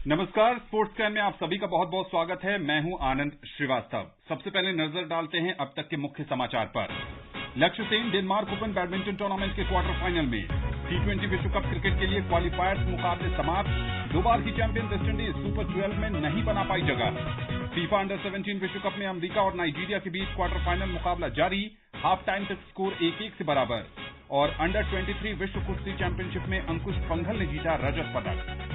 नमस्कार, sports can में आप सभी का बहुत बहुत स्वागत है। मैं हूं आनंद श्रीवास्तव। सबसे पहले नजर डालते हैं अब तक के मुख्य समाचार पर। लक्ष्य Sen Denmark open badminton tournament के क्वार्टर फाइनल में। T20 विश्व कप क्रिकेट के लिए क्वालिफायर्स मुकाबले समाप्त। 2 बार की चैंपियन वेस्टइंडीज सुपर 12 में नहीं बना पाई जगह। फीफा अंडर 17 विश्व कप में अमेरिका और नाइजीरिया के बीच क्वार्टर फाइनल मुकाबला जारी। हाफ टाइम तक स्कोर 1-1 से बराबर। और अंडर 23 विश्व कुश्ती चैंपियनशिप में अंकुश पंघल ने जीता रजत पदक।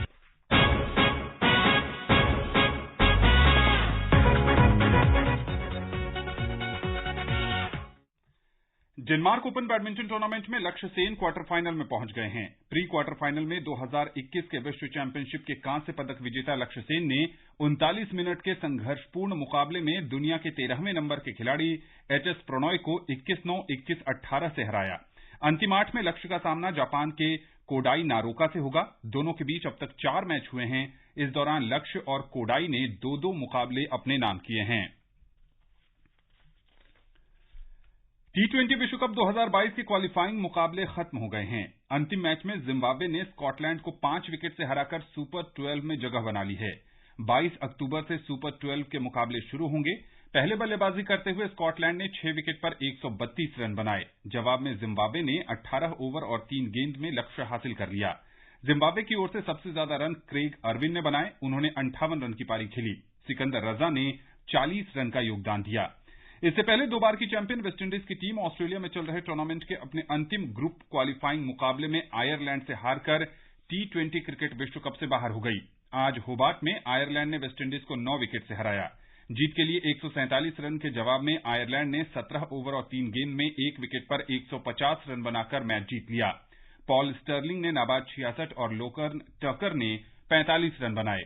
डेनमार्क ओपन बैडमिंटन टूर्नामेंट में लक्ष्य सेन क्वार्टर फाइनल में पहुंच गए हैं। प्री क्वार्टर फाइनल में 2021 के विश्व चैंपियनशिप के कांस्य पदक विजेता लक्ष्य सेन ने 39 मिनट के संघर्षपूर्ण मुकाबले में दुनिया के 13वें नंबर के खिलाड़ी एचएस प्रणॉय को 21-9, 21-18 से हराया। अंतिम 8 में लक्ष्य का सामना जापान के कोडाई नारोका से होगा। दोनों के बीच अब तक 4 मैच हुए हैं। इस दौरान लक्ष्य और कोडाई ने 2-2 मुकाबले अपने नाम किए हैं। T20 विश्व कप 2022 के क्वालिफाइंग मुकाबले खत्म हो गए हैं। अंतिम मैच में जिम्बाब्वे ने स्कॉटलैंड को 5 विकेट से हराकर सुपर 12 में जगह बना ली है। 22 अक्टूबर से सुपर 12 के मुकाबले शुरू होंगे। पहले बल्लेबाजी करते हुए स्कॉटलैंड ने 6 विकेट पर 132 रन बनाए। जवाब में जिम्बाब्वे ने 18 ओवर और 3 गेंद में लक्ष्य हासिल कर लिया। जिम्बाब्वे की ओर से सबसे ज्यादा रन क्रेग अर्विन ने बनाए। उन्होंने 58 रन की पारी खेली। सिकंदर रजा ने 40 रन का योगदान दिया। इससे पहले 2 बार की चैंपियन वेस्टइंडीज की टीम ऑस्ट्रेलिया में चल रहे टूर्नामेंट के अपने अंतिम ग्रुप क्वालिफाइंग मुकाबले में आयरलैंड से हारकर T20 क्रिकेट विश्व कप से बाहर हो गई। आज होबार्ट में आयरलैंड ने वेस्टइंडीज को 9 विकेट से हराया। जीत के लिए 147 रन के जवाब में आयरलैंड ने 17 ओवर और 3 गेंद में 1 विकेट पर 150 रन बनाकर मैच जीत लिया। पॉल स्टर्लिंग ने नाबाद 66 और लोकर्न टकर ने 45 रन बनाए।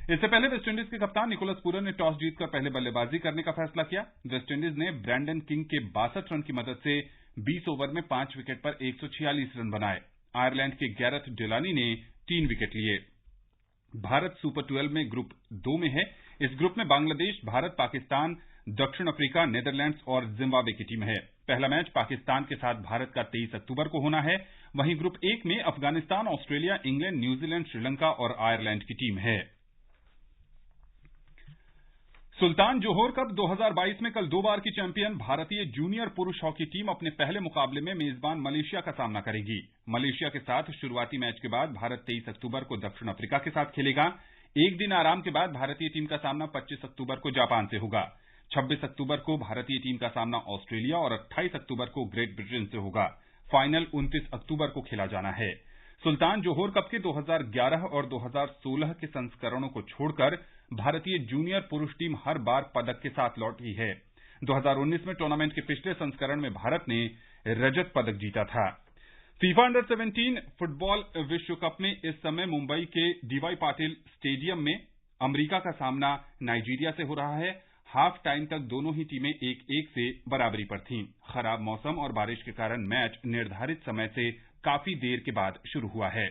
इससे पहले वेस्टइंडीज के कप्तान निकोलस पूरन ने टॉस जीतकर पहले बल्लेबाजी करने का फैसला किया। वेस्टइंडीज ने ब्रैंडन किंग के 62 रन की मदद से 20 ओवर में 5 विकेट पर 146 रन बनाए। आयरलैंड के गैरेथ डेलानी ने 3 विकेट लिए। भारत सुपर 12 में ग्रुप 2 में है। इस ग्रुप में बांग्लादेश, भारत, पाकिस्तान, दक्षिण अफ्रीका, नीदरलैंड्स और जिम्बाब्वे की टीम है। पहला मैच पाकिस्तान के साथ भारत का 23 अक्टूबर को होना है। वहीं ग्रुप 1 में Afghanistan, Australia, England, New Zealand, Sri Lanka और आयरलैंड की टीम है। सुल्तान जोहोर कप 2022 में कल 2 बार की चैंपियन भारतीय जूनियर पुरुष हॉकी टीम अपने पहले मुकाबले में मेजबान मलेशिया का सामना करेगी। मलेशिया के साथ शुरुआती मैच के बाद भारत 23 अक्टूबर को दक्षिण अफ्रीका के साथ खेलेगा। एक दिन आराम के बाद भारतीय टीम का सामना 25 अक्टूबर को जापान से होगा। 26 अक्टूबर को भारतीय टीम का सामना ऑस्ट्रेलिया और 28 अक्टूबर को ग्रेट ब्रिटेन से होगा। फाइनल 29 अक्टूबर को खेला जाना है। सुल्तान जोहोर कप के 2011 और 2016 के संस्करणों को छोड़कर भारतीय जूनियर पुरुष टीम हर बार पदक के साथ लौटी है। 2019 में टूर्नामेंट के पिछले संस्करण में भारत ने रजत पदक जीता था। फीफा अंडर 17 फुटबॉल विश्व कप में इस समय मुंबई के डीवाई पाटिल स्टेडियम में अमेरिका का सामना नाइजीरिया से हो रहा है। हाफ टाइम तक दोनों ही टीमें 1-1 से बराबरी पर थीं। खराब मौसम और बारिश के कारण मैच निर्धारित समय से काफी देर के बाद शुरू हुआ है।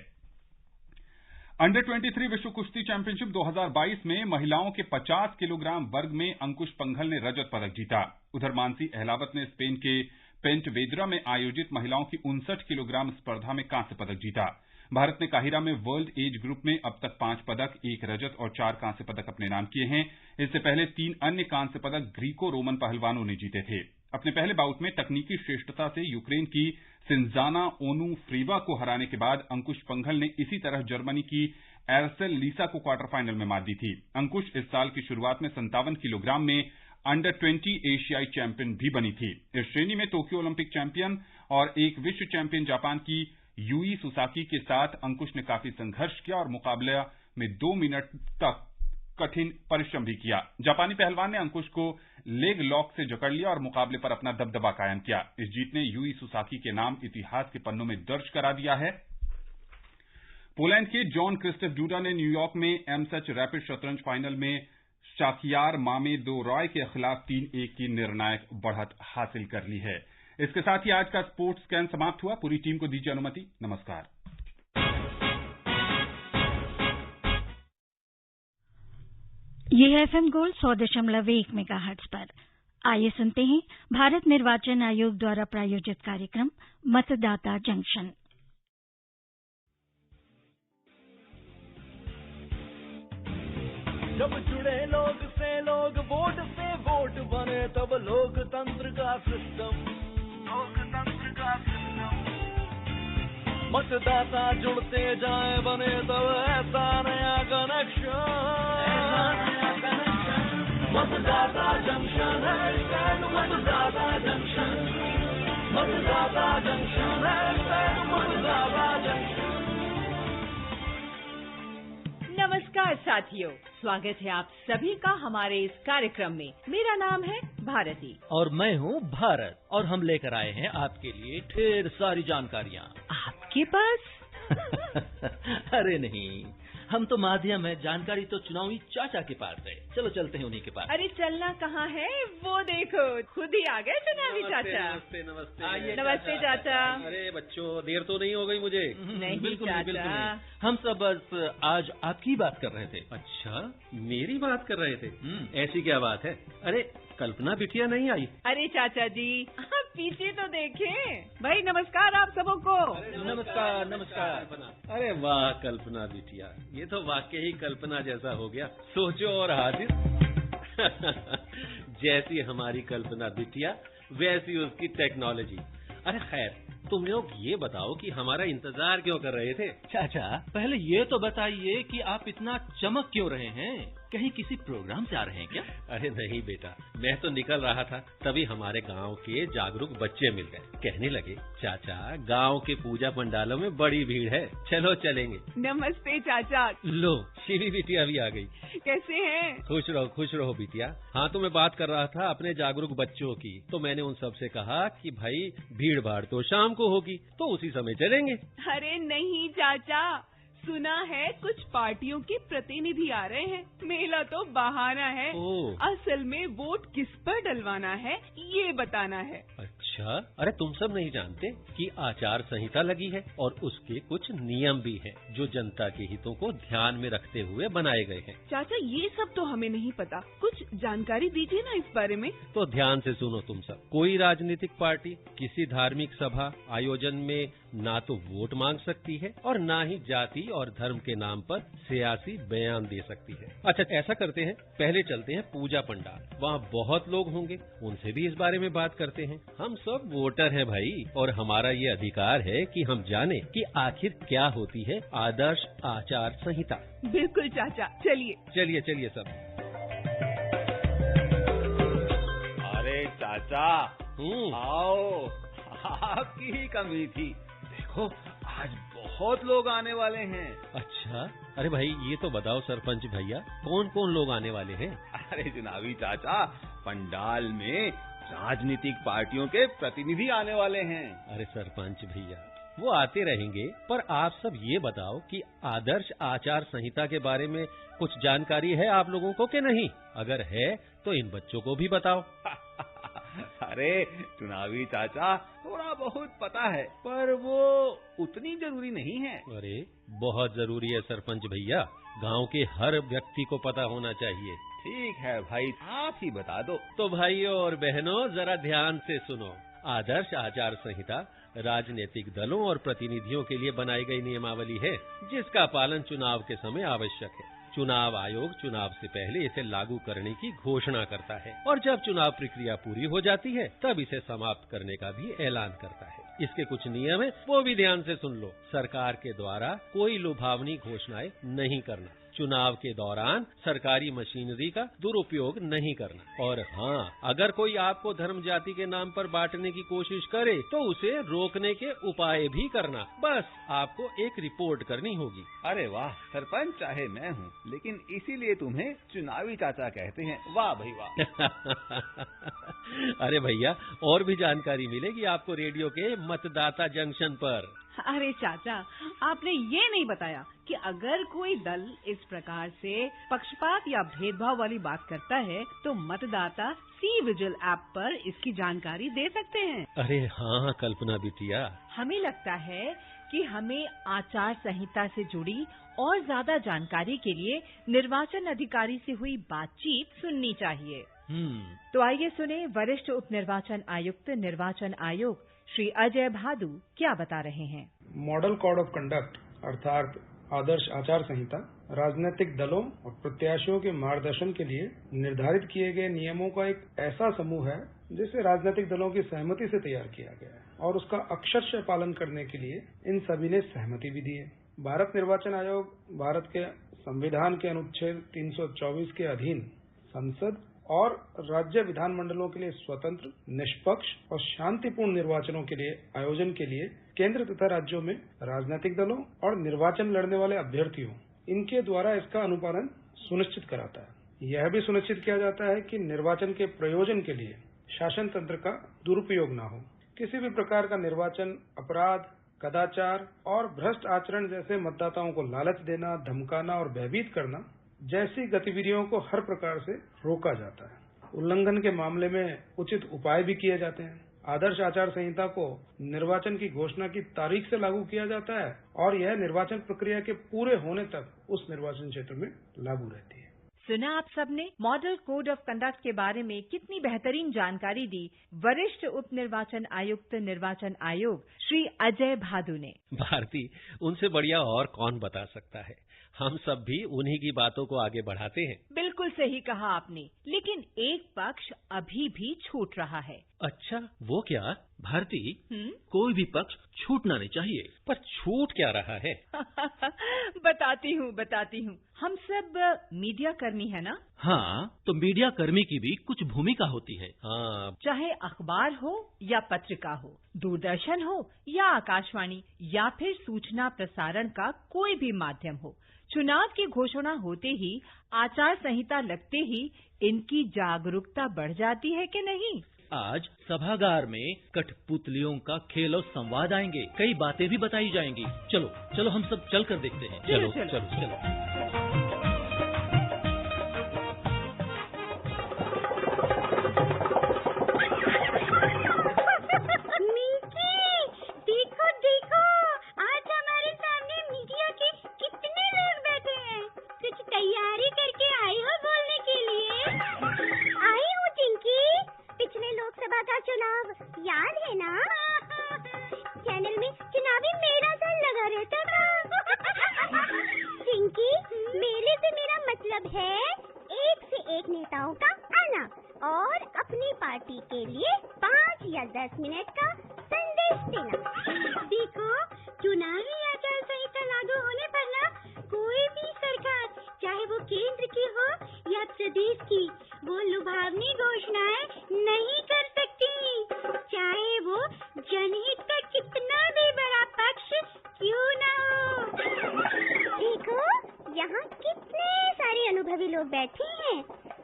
अंडर 23 विश्व कुश्ती चैंपियनशिप 2022 में महिलाओं के 50 किलोग्राम वर्ग में अंकुश पंघल ने रजत पदक जीता। उधर मानसी अहलावत ने स्पेन के पेंटवेदरा में आयोजित महिलाओं की 59 किलोग्राम स्पर्धा में कांस्य पदक जीता। भारत ने काहिरा में वर्ल्ड एज ग्रुप में अब तक 5 पदक, 1 रजत और 4 कांस्य पदक अपने नाम किए हैं। इससे पहले 3 अन्य कांस्य पदक ग्रीको रोमन पहलवानों ने जीते थे। अपने पहले बाउट में तकनीकी श्रेष्ठता से यूक्रेन की सिंजाना ओनुफ्रीवा को हराने के बाद अंकुश पंघल ने इसी तरह जर्मनी की एरसेल लीसा को क्वार्टर फाइनल में मात दी थी। अंकुश इस साल की शुरुआत में 57 किलोग्राम में अंडर 20 एशियाई चैंपियन भी बनी थी। इस श्रेणी में टोक्यो ओलंपिक चैंपियन और एक विश्व चैंपियन जापान की यूई सुसाकी के साथ अंकुश ने काफी संघर्ष किया और मुकाबले में 2 मिनट तक कठिन परिश्रम भी किया। जापानी पहलवान ने अंकुश को लेग लॉक से जकड़ लिया और मुकाबले पर अपना दबदबा कायम किया। इस जीत ने यूई सुसाकी के नाम इतिहास के पन्नों में दर्ज करा दिया है। पोलैंड के जॉन क्रिस्टफ डूडा ने न्यूयॉर्क में एमसच रैपिड शतरंज फाइनल में शाकियार मामेदोरॉय के खिलाफ 3-1 की निर्णायक बढ़त हासिल कर ली है। इसके साथ ही आज का स्पोर्ट्स स्कैन समाप्त हुआ। पूरी टीम को दीजिए अनुमति। नमस्कार। ये है FM गोल्ड 100.1 मेगाहर्ट्ज पर। आइए सुनते हैं भारत निर्वाचन आयोग द्वारा प्रायोजित कार्यक्रम मतदाता जंक्शन। जब जुड़े लोग से लोग, वोट से वोट बने, तब लोकतंत्र का सिस्टम, मतदाता जुड़ते जाए बने तब ऐसा नया कनेक्शन, मतदाता जंक्शन, मतदाता जंक्शन, मतदाता जंक्शन, मतदाता जंक्शन। नमस्कार साथियों, स्वागत है आप सभी का हमारे इस कार्यक्रम में। मेरा नाम है भारती और मैं हूँ भारत, और हम लेकर आए हैं आपके लिए ढेर सारी जानकारियाँ। आपके पास? अरे नहीं, हम तो माध्यम है, जानकारी तो चुनावी चाचा के पास है। चलो चलते हैं उन्हीं के पास। अरे चलना कहाँ है, वो देखो खुद ही आ गए चुनावी चाचा। नमस्ते नमस्ते। आइए नमस्ते चाचा। अरे बच्चों, देर तो नहीं हो गई मुझे? नहीं बिल्कुल चाचा। बिल्कुल नहीं। हम सब बस आज आपकी बात कर रहे थे। अच्छा, मेरी बात कर रहे थे? ऐसी क्या बात है? अरे कल्पना बिटिया नहीं आई? अरे चाचा जी, आप पीछे तो देखें। भाई नमस्कार आप सबों को। नमस्कार नमस्कार। अरे वाह कल्पना बिटिया, ये तो वाकई ही कल्पना जैसा हो गया। सोचो और हाजिर। जैसी हमारी कल्पना बिटिया, वैसी उसकी टेक्नोलॉजी। अरे खैर, तुम लोग ये बताओ कि हमारा इंतजार क्यों कर रहे थे? चाचा, पहले ये तो बताइए कि आप इतना चमक क्यों रहे हैं? कहीं किसी प्रोग्राम से आ रहे हैं क्या? अरे नहीं बेटा, मैं तो निकल रहा था, तभी हमारे गांव के जागरूक बच्चे मिल गए। कहने लगे, चाचा गांव के पूजा पंडालों में बड़ी भीड़ है, चलो चलेंगे। नमस्ते चाचा। लो, शिवी बिटिया भी आ गई। कैसे हैं? खुश रहो बिटिया। हाँ, तो मैं बात कर रहा था अपने जागरूक बच्चों की। तो मैंने उन सब से कहा कि भाई भीड़ भाड़ तो शाम को होगी, तो उसी समय चलेंगे। अरे नहीं चाचा, सुना है कुछ पार्टियों के प्रतिनिधि आ रहे हैं। मेला तो बहाना है, असल में वोट किस पर डलवाना है ये बताना है। अच्छा, अरे तुम सब नहीं जानते कि आचार संहिता लगी है और उसके कुछ नियम भी हैं जो जनता के हितों को ध्यान में रखते हुए बनाए गए हैं। चाचा ये सब तो हमें नहीं पता, कुछ जानकारी दीजिए ना इस बारे में। तो ध्यान से सुनो तुम सब। कोई राजनीतिक पार्टी किसी धार्मिक सभा आयोजन में ना तो वोट मांग सकती है और ना ही जाति और धर्म के नाम पर सियासी बयान दे सकती है। अच्छा, ऐसा करते हैं, पहले चलते हैं पूजा पंडाल। वहाँ बहुत लोग होंगे, उनसे भी इस बारे में बात करते हैं। हम सब वोटर हैं भाई, और हमारा ये अधिकार है कि हम जाने कि आखिर क्या होती है आदर्श आचार संहिता। बिल्कुल चाचा, चलिए चलिए सब। अरे चाचा, आओ, आपकी ही कमी थी। देखो आज बहुत लोग आने वाले हैं। अच्छा, अरे भाई ये तो बताओ सरपंच भैया, कौन कौन लोग आने वाले हैं? अरे चुनावी चाचा, पंडाल में राजनीतिक पार्टियों के प्रतिनिधि आने वाले हैं। अरे सरपंच भैया, वो आते रहेंगे, पर आप सब ये बताओ कि आदर्श आचार संहिता के बारे में कुछ जानकारी है आप लोगों को कि नहीं? अगर है तो इन बच्चों को भी बताओ। अरे चुनावी चाचा, थोड़ा बहुत पता है, पर वो उतनी जरूरी नहीं है। अरे बहुत जरूरी है सरपंच भैया, गांव के हर व्यक्ति को पता होना चाहिए। ठीक है भाई, आप ही बता दो। तो भाइयों और बहनों, जरा ध्यान से सुनो। आदर्श आचार संहिता राजनीतिक दलों और प्रतिनिधियों के लिए बनाई गई नियमावली है, जिसका पालन चुनाव के समय आवश्यक है। चुनाव आयोग चुनाव से पहले इसे लागू करने की घोषणा करता है, और जब चुनाव प्रक्रिया पूरी हो जाती है तब इसे समाप्त करने का भी ऐलान करता है। इसके कुछ नियम है, वो भी ध्यान से सुन लो। सरकार के द्वारा कोई लुभावनी घोषणाएं नहीं करना, चुनाव के दौरान सरकारी मशीनरी का दुरुपयोग नहीं करना, और हाँ, अगर कोई आपको धर्म जाति के नाम पर बांटने की कोशिश करे तो उसे रोकने के उपाय भी करना। बस आपको एक रिपोर्ट करनी होगी। अरे वाह, सरपंच चाहे मैं हूँ, लेकिन इसीलिए तुम्हें चुनावी चाचा कहते हैं। वाह भाई वाह। अरे भैया, और भी जानकारी मिलेगी आपको रेडियो के मतदाता जंक्शन पर। अरे चाचा, आपने ये नहीं बताया कि अगर कोई दल इस प्रकार से पक्षपात या भेदभाव वाली बात करता है तो मतदाता सी विजिल ऐप पर इसकी जानकारी दे सकते हैं। अरे हाँ कल्पना बिटिया, हमें लगता है कि हमें आचार संहिता से जुड़ी और ज्यादा जानकारी के लिए निर्वाचन अधिकारी से हुई बातचीत सुननी चाहिए। तो आइए सुने वरिष्ठ उप निर्वाचन आयुक्त निर्वाचन आयोग श्री अजय भादु क्या बता रहे हैं। मॉडल कोड ऑफ कंडक्ट अर्थात आदर्श आचार संहिता राजनीतिक दलों और प्रत्याशियों के मार्गदर्शन के लिए निर्धारित किए गए नियमों का एक ऐसा समूह है जिसे राजनीतिक दलों की सहमति से तैयार किया गया है और उसका अक्षरशः पालन करने के लिए इन सभी ने सहमति भी दी है। भारत निर्वाचन आयोग भारत के संविधान के अनुच्छेद 324 के अधीन संसद और राज्य विधानमंडलों के लिए स्वतंत्र, निष्पक्ष और शांतिपूर्ण निर्वाचनों के लिए आयोजन के लिए केंद्र तथा राज्यों में राजनीतिक दलों और निर्वाचन लड़ने वाले अभ्यर्थियों इनके द्वारा इसका अनुपालन सुनिश्चित कराता है। यह भी सुनिश्चित किया जाता है कि निर्वाचन के प्रयोजन के लिए शासन तंत्र का दुरुपयोग न हो। किसी भी प्रकार का निर्वाचन अपराध, कदाचार और भ्रष्ट आचरण जैसे मतदाताओं को लालच देना, धमकाना और भयभीत करना जैसी गतिविधियों को हर प्रकार से रोका जाता है। उल्लंघन के मामले में उचित उपाय भी किए जाते हैं। आदर्श आचार संहिता को निर्वाचन की घोषणा की तारीख से लागू किया जाता है और यह निर्वाचन प्रक्रिया के पूरे होने तक उस निर्वाचन क्षेत्र में लागू रहती है। सुना आप सबने मॉडल कोड ऑफ कंडक्ट के बारे में कितनी बेहतरीन जानकारी दी वरिष्ठ उप निर्वाचन आयुक्त निर्वाचन आयोग श्री अजय भादु ने। भारती, उनसे बढ़िया और कौन बता सकता है। हम सब भी उन्हीं की बातों को आगे बढ़ाते हैं। बिल्कुल सही कहा आपने, लेकिन एक पक्ष अभी भी छूट रहा है। अच्छा, वो क्या भारती? कोई भी पक्ष छूटना नहीं चाहिए। पर छूट क्या रहा है? बताती हूँ। हम सब मीडिया कर्मी है ना? हाँ, तो मीडिया कर्मी की भी कुछ भूमिका होती है। हाँ, चाहे अखबार हो या पत्रिका हो, दूरदर्शन हो या आकाशवाणी या फिर सूचना प्रसारण का कोई भी माध्यम हो, चुनाव की घोषणा होते ही, आचार संहिता लगते ही इनकी जागरूकता बढ़ जाती है कि नहीं? आज सभागार में कठपुतलियों का खेल और संवाद आएंगे। कई बातें भी बताई जाएंगी। चलो हम सब चल कर देखते हैं। चलो।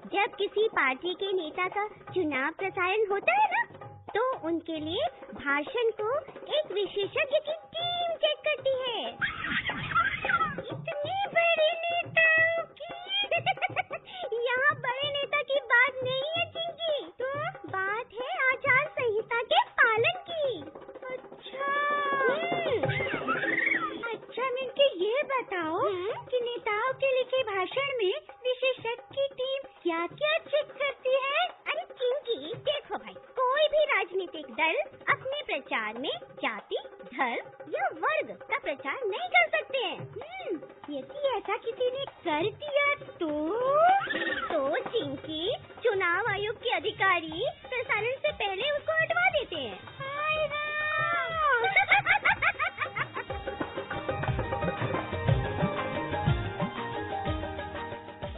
जब किसी पार्टी के नेता का चुनाव प्रसारण होता है ना, तो उनके लिए भाषण को एक विशेषज्ञ की टीम चेक करती है। इतने बड़े नेताओं की यहाँ बड़े नेता की बात नहीं है चिंकी, तो बात है आचार संहिता के पालन की। अच्छा मिनके, ये बताओ कि नेताओं के लिखे भाषण में विशेषज्ञ की टीम क्या क्या चेक करती है? अरे चिंकी देखो भाई, कोई भी राजनीतिक दल अपने प्रचार में जाति, धर्म या वर्ग का प्रचार नहीं कर सकते हैं। यदि ऐसा किसी ने कर दिया तो चिंकी, चुनाव आयोग के अधिकारी प्रसारण से पहले उसको हटवा देते हैं।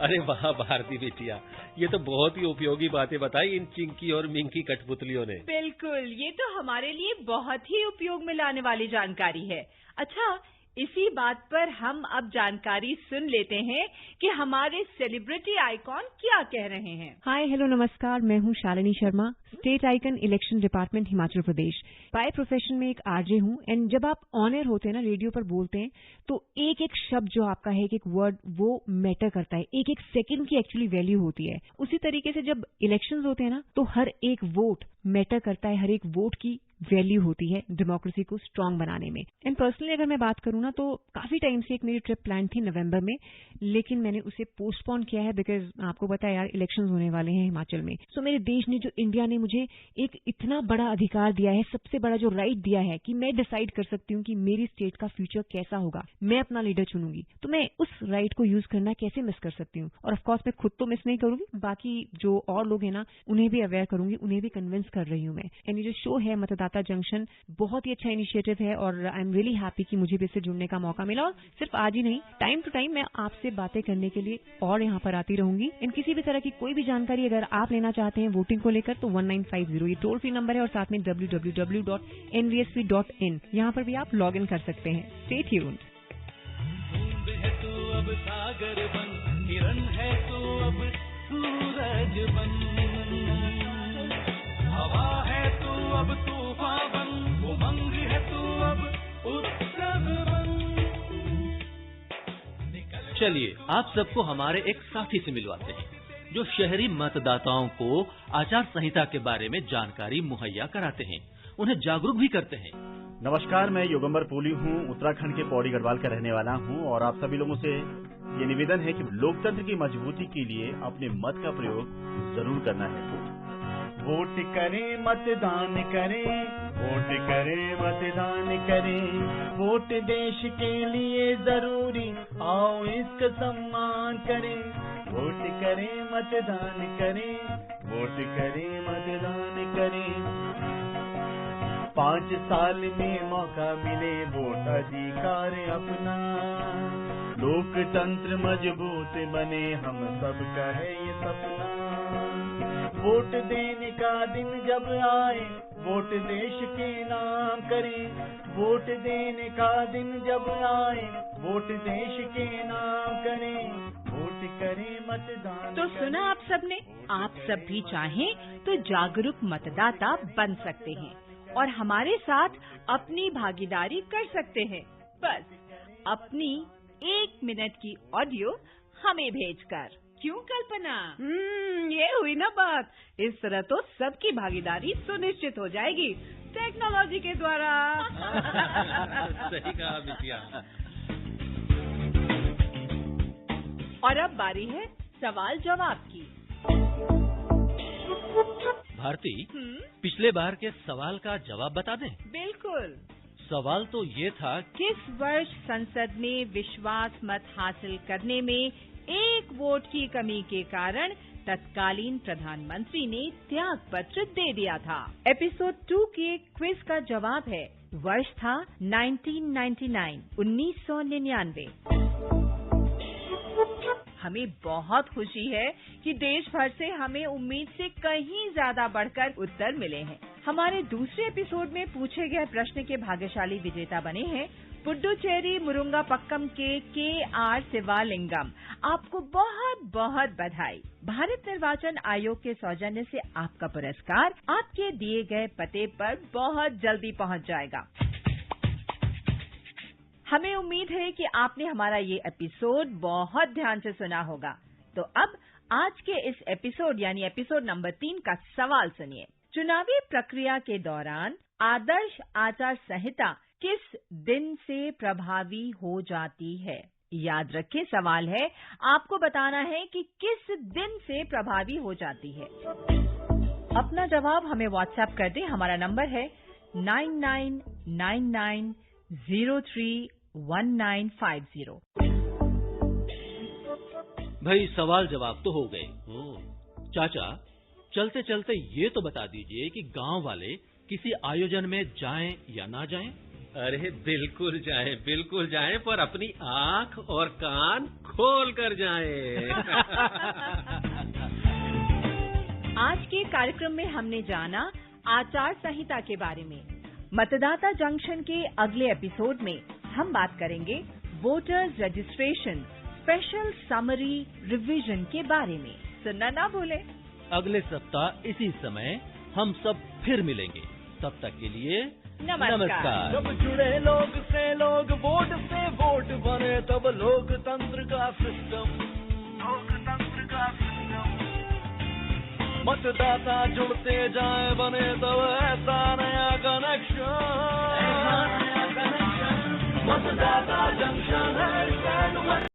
अरे वाह भारती बिटिया, ये तो बहुत ही उपयोगी बातें बताई इन चिंकी और मिंकी कठपुतलियों ने। बिल्कुल, ये तो हमारे लिए बहुत ही उपयोग में लाने वाली जानकारी है। अच्छा, इसी बात पर हम अब जानकारी सुन लेते हैं कि हमारे सेलिब्रिटी आइकॉन क्या कह रहे हैं। हाय हेलो नमस्कार, मैं हूँ Shalini Sharma, state icon election department Himachal Pradesh. By profession में एक आरजे हूँ एंड जब आप ऑन एयर होते हैं ना, रेडियो पर बोलते हैं, तो एक एक शब्द जो आपका है, एक एक वर्ड वो मैटर करता है, एक एक सेकंड की एक्चुअली वैल्यू होती है। उसी तरीके से जब इलेक्शंस होते हैं ना, तो हर एक वोट मैटर करता है, हर एक वोट की वैल्यू होती है डेमोक्रेसी को स्ट्रांग बनाने में। एंड पर्सनली अगर मैं बात करूं ना, तो काफी टाइम से एक मेरी ट्रिप प्लान थी नवंबर में, लेकिन मैंने उसे पोस्टपोन किया है बिकॉज आपको पता है यार, इलेक्शंस होने वाले हैं हिमाचल में। सो मेरे देश ने, जो इंडिया ने मुझे एक इतना बड़ा अधिकार दिया है, सबसे बड़ा जो राइट दिया है कि मैं डिसाइड कर सकती हूँ कि मेरी स्टेट का फ्यूचर कैसा होगा, मैं अपना लीडर चुनूंगी, तो मैं उस राइट को यूज करना कैसे मिस कर सकती हूँ। और ऑफकोर्स मैं खुद तो मिस नहीं करूंगी, बाकी जो और लोग हैं ना, उन्हें भी अवेयर करूंगी, उन्हें भी कन्विंस कर रही हूँ मैं। एंड ये जो शो है मतदाता जंक्शन, बहुत ही अच्छा इनिशिएटिव है और आई एम रियली हैप्पी कि मुझे भी इससे जुड़ने का मौका मिला। और सिर्फ आज ही नहीं, टाइम टू टाइम मैं आपसे बातें करने के लिए और यहाँ पर आती रहूंगी। इन किसी भी तरह की कोई भी जानकारी अगर आप लेना चाहते हैं वोटिंग को लेकर, तो 1950 ये टोल फ्री नंबर है और साथ में www.nvsp.in यहाँ पर भी आप लॉग इन कर सकते हैं। Stay tuned. है तू अब सागर बन, किरण है तू अब सूरज बन, हवा है तू अब तूफान बन, उमंग है तू अब उत्सव बन। चलिए आप सबको हमारे एक साथी से मिलवाते हैं जो शहरी मतदाताओं को आचार संहिता के बारे में जानकारी मुहैया कराते हैं, उन्हें जागरूक भी करते हैं। नमस्कार, मैं योगंबर पोली हूँ, उत्तराखंड के पौड़ी गढ़वाल का रहने वाला हूँ और आप सभी लोगों से ये निवेदन है कि लोकतंत्र की मजबूती के लिए अपने मत का प्रयोग जरूर करना है। वोट करें, मतदान करें, वोट करें, मतदान करें, वोट देश के लिए जरूरी, आओ इसका सम्मान करें। वोट करें, मतदान करें, वोट करें, मतदान करें। 5 साल में मौका मिले वोट अधिकार अपना, लोकतंत्र मजबूत बने, हम सबका है ये सपना। वोट देने का दिन जब आए, वोट देश के नाम करें। वोट देने का दिन जब आए, वोट देश के नाम करें। वोट करें, मतदान तो सुना आप सबने, आप सब भी चाहें तो जागरूक मतदाता बन सकते हैं और हमारे साथ अपनी भागीदारी कर सकते हैं। बस अपनी 1 मिनट की ऑडियो हमें भेजकर। क्यों कल्पना? ये हुई ना बात। इस तरह तो सबकी भागीदारी सुनिश्चित हो जाएगी टेक्नोलॉजी के द्वारा। सही कहा बिटिया। और अब बारी है सवाल जवाब की। भारती, पिछले बार के सवाल का जवाब बता दें? बिल्कुल। सवाल तो ये था, किस वर्ष संसद में विश्वास मत हासिल करने में 1 वोट की कमी के कारण तत्कालीन प्रधानमंत्री ने त्याग पत्र दे दिया था? एपिसोड 2 के क्विज का जवाब है, वर्ष था 1999। हमें बहुत खुशी है कि देश भर से हमें उम्मीद से कहीं ज्यादा बढ़कर उत्तर मिले हैं। हमारे दूसरे एपिसोड में पूछे गए प्रश्न के भाग्यशाली विजेता बने हैं पुडुचेरी मुरुंगा पक्कम के KR शिवालिंगम। आपको बहुत बहुत बधाई। भारत निर्वाचन आयोग के सौजन्य से आपका पुरस्कार आपके दिए गए पते पर बहुत जल्दी पहुंच जाएगा। हमें उम्मीद है कि आपने हमारा ये एपिसोड बहुत ध्यान से सुना होगा। तो अब आज के इस एपिसोड यानी एपिसोड नंबर 3 का सवाल सुनिए। चुनावी प्रक्रिया के दौरान आदर्श आचार संहिता किस दिन से प्रभावी हो जाती है? याद रखें, सवाल है आपको बताना है कि किस दिन से प्रभावी हो जाती है। अपना जवाब हमें व्हाट्सएप कर दें। हमारा नंबर है 9999031950। भाई सवाल जवाब तो हो गए। चाचा, चलते चलते ये तो बता दीजिए कि गांव वाले किसी आयोजन में जाएं या ना जाएं? अरे बिल्कुल जाएं, पर अपनी आंख और कान खोल कर जाएं। आज के कार्यक्रम में हमने जाना आचार संहिता के बारे में। मतदाता जंक्शन के अगले एपिसोड में हम बात करेंगे voters registration special summary revision के बारे में। सुनना ना भूलें। अगले सप्ताह इसी समय हम सब फिर मिलेंगे। तब तक के लिए नमस्कार। जब जुड़े लोग से लोग, वोट से वोट बने, तब लोकतंत्र का सिस्टम मतदाता जुड़ते जाए बने तो ऐसा नया कनेक्शन। मतदाता जंक्शन है